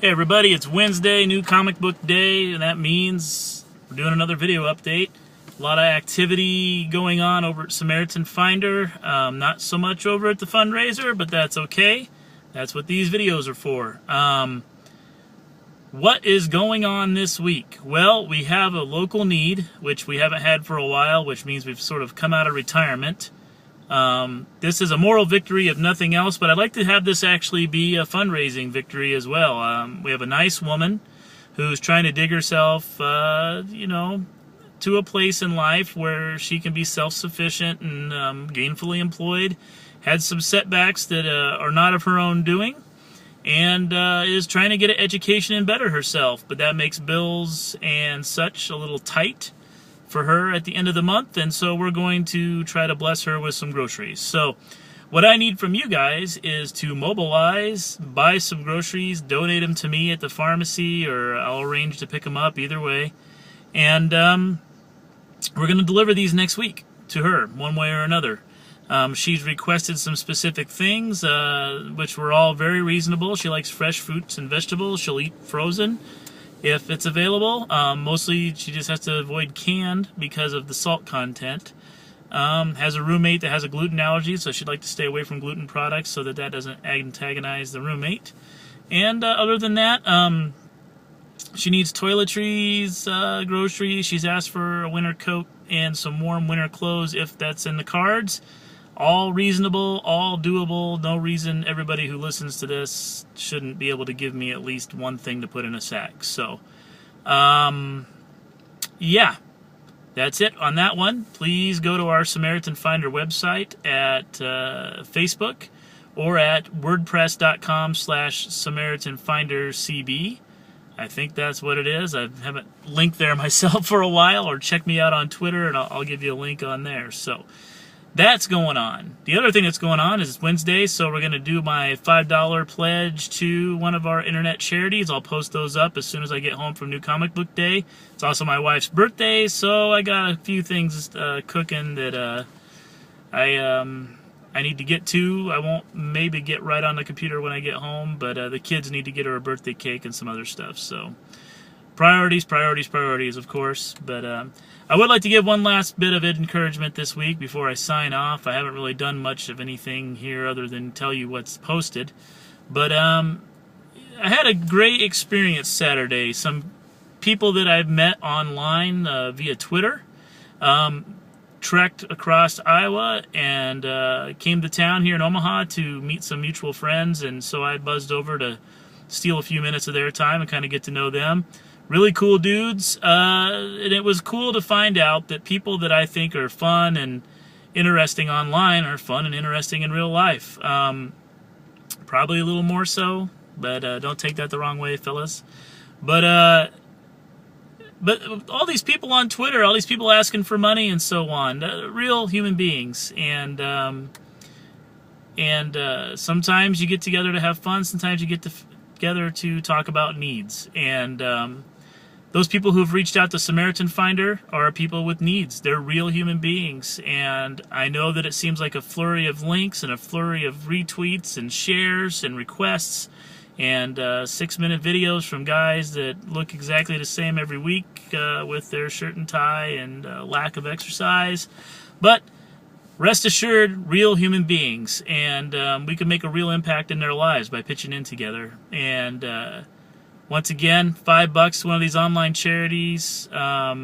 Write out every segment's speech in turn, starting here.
Hey everybody, it's Wednesday, new comic book day, and that means we're doing another video update. A lot of activity going on over at Samaritan Finder. Not so much over at the fundraiser, but that's okay. That's what these videos are for. What is going on this week? Well, we have a local need, which we haven't had for a while, which means we've sort of come out of retirement. This is a moral victory if nothing else, but I'd like to have this actually be a fundraising victory as well. We have a nice woman who's trying to dig herself, to a place in life where she can be self-sufficient and gainfully employed. Had some setbacks that are not of her own doing, and is trying to get an education and better herself, but that makes bills and such a little tight for her at the end of the month, and so we're going to try to bless her with some groceries. So what I need from you guys is to mobilize, buy some groceries, donate them to me at the pharmacy, or I'll arrange to pick them up, either way, and we're going to deliver these next week to her, one way or another. She's requested some specific things, which were all very reasonable. She likes fresh fruits and vegetables. She'll eat frozen if it's available. Mostly she just has to avoid canned because of the salt content. Has a roommate that has a gluten allergy, so she'd like to stay away from gluten products so that that doesn't antagonize the roommate. And other than that, she needs toiletries, groceries. She's asked for a winter coat and some warm winter clothes if that's in the cards. All reasonable, all doable. No reason everybody who listens to this shouldn't be able to give me at least one thing to put in a sack. So, yeah, that's it on that one. Please go to our Samaritan Finder website at Facebook or at wordpress.com/SamaritanFinderCB. I think that's what it is. I haven't linked there myself for a while, or check me out on Twitter and I'll give you a link on there. So that's going on. The other thing that's going on is it's Wednesday, so we're going to do my $5 pledge to one of our internet charities. I'll post those up as soon as I get home from New Comic Book Day. It's also my wife's birthday, so I got a few things cooking that I need to get to. I won't maybe get right on the computer when I get home, but the kids need to get her a birthday cake and some other stuff. So priorities, priorities, priorities, of course. But I would like to give one last bit of encouragement this week before I sign off. I haven't really done much of anything here other than tell you what's posted. But I had a great experience Saturday. Some people that I've met online via Twitter trekked across Iowa and came to town here in Omaha to meet some mutual friends, and so I buzzed over to steal a few minutes of their time and kind of get to know them. Really cool dudes, and it was cool to find out that people that I think are fun and interesting online are fun and interesting in real life. Probably a little more so, but don't take that the wrong way, fellas. But all these people on Twitter, all these people asking for money and so on, real human beings. And sometimes you get together to have fun, sometimes you get together to talk about needs. And those people who have reached out to Samaritan Finder are people with needs. They're real human beings. And I know that it seems like a flurry of links and a flurry of retweets and shares and requests and 6-minute videos from guys that look exactly the same every week with their shirt and tie and lack of exercise. But rest assured, real human beings, and we can make a real impact in their lives by pitching in together. And once again, $5 to one of these online charities, a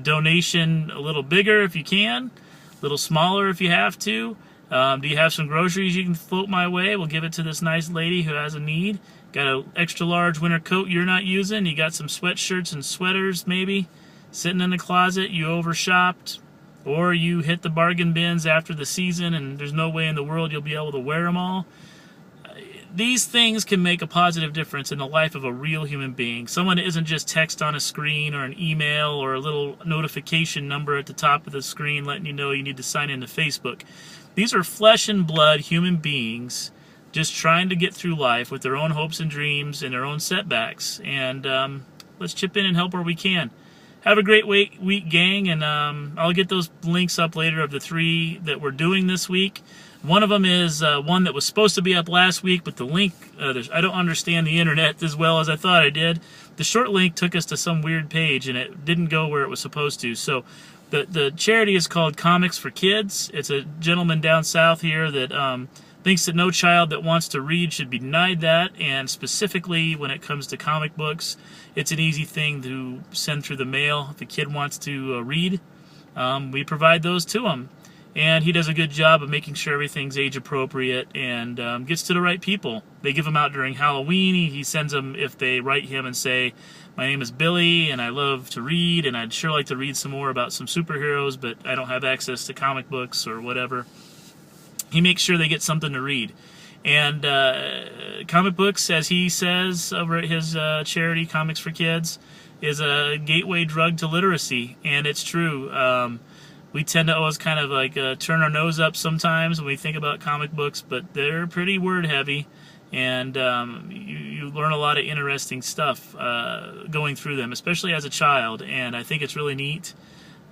donation a little bigger if you can, a little smaller if you have to. Do you have some groceries you can float my way? We'll give it to this nice lady who has a need. Got an extra large winter coat you're not using. You got some sweatshirts and sweaters maybe sitting in the closet. You overshopped, or you hit the bargain bins after the season and there's no way in the world you'll be able to wear them all. These things can make a positive difference in the life of a real human being. Someone that isn't just text on a screen or an email or a little notification number at the top of the screen letting you know you need to sign into Facebook. These are flesh and blood human beings just trying to get through life with their own hopes and dreams and their own setbacks. And let's chip in and help where we can. Have a great week, gang, and I'll get those links up later of the 3 that we're doing this week. One of them is one that was supposed to be up last week, but the link, I don't understand the internet as well as I thought I did. The short link took us to some weird page, and it didn't go where it was supposed to. So the charity is called Comics for Kids. It's a gentleman down south here that thinks that no child that wants to read should be denied that, and specifically when it comes to comic books, it's an easy thing to send through the mail. If a kid wants to read, we provide those to him. And he does a good job of making sure everything's age appropriate and gets to the right people. They give them out during Halloween. He sends them if they write him and say, my name is Billy and I love to read and I'd sure like to read some more about some superheroes, but I don't have access to comic books or whatever. He makes sure they get something to read. And comic books, as he says over at his charity, Comics for Kids, is a gateway drug to literacy. And it's true. We tend to always kind of like turn our nose up sometimes when we think about comic books, but they're pretty word heavy, and you learn a lot of interesting stuff going through them, especially as a child. And I think it's really neat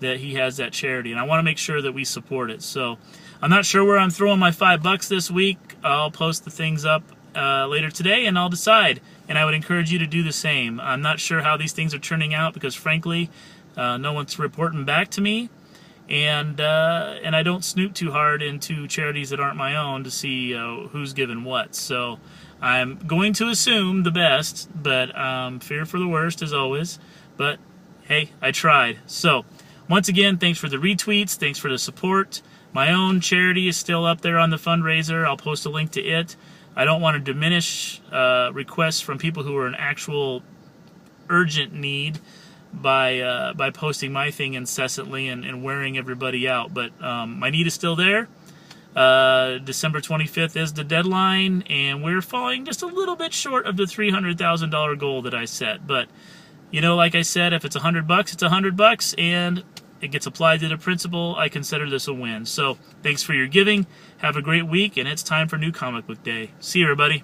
that he has that charity, and I want to make sure that we support it. So I'm not sure where I'm throwing my $5 this week. I'll post the things up later today, and I'll decide. And I would encourage you to do the same. I'm not sure how these things are turning out because, frankly, no one's reporting back to me. And I don't snoop too hard into charities that aren't my own to see who's given what. So I'm going to assume the best, but fear for the worst as always. But hey, I tried. So once again, thanks for the retweets. Thanks for the support. My own charity is still up there on the fundraiser. I'll post a link to it. I don't want to diminish requests from people who are in actual urgent need by posting my thing incessantly and wearing everybody out, but my need is still there. December 25th is the deadline, and we're falling just a little bit short of the $300,000 goal that I set. But you know, like I said, if it's $100, it's $100, and it gets applied to the principal. I consider this a win. So thanks for your giving. Have a great week, and it's time for New Comic Book Day. See you, everybody.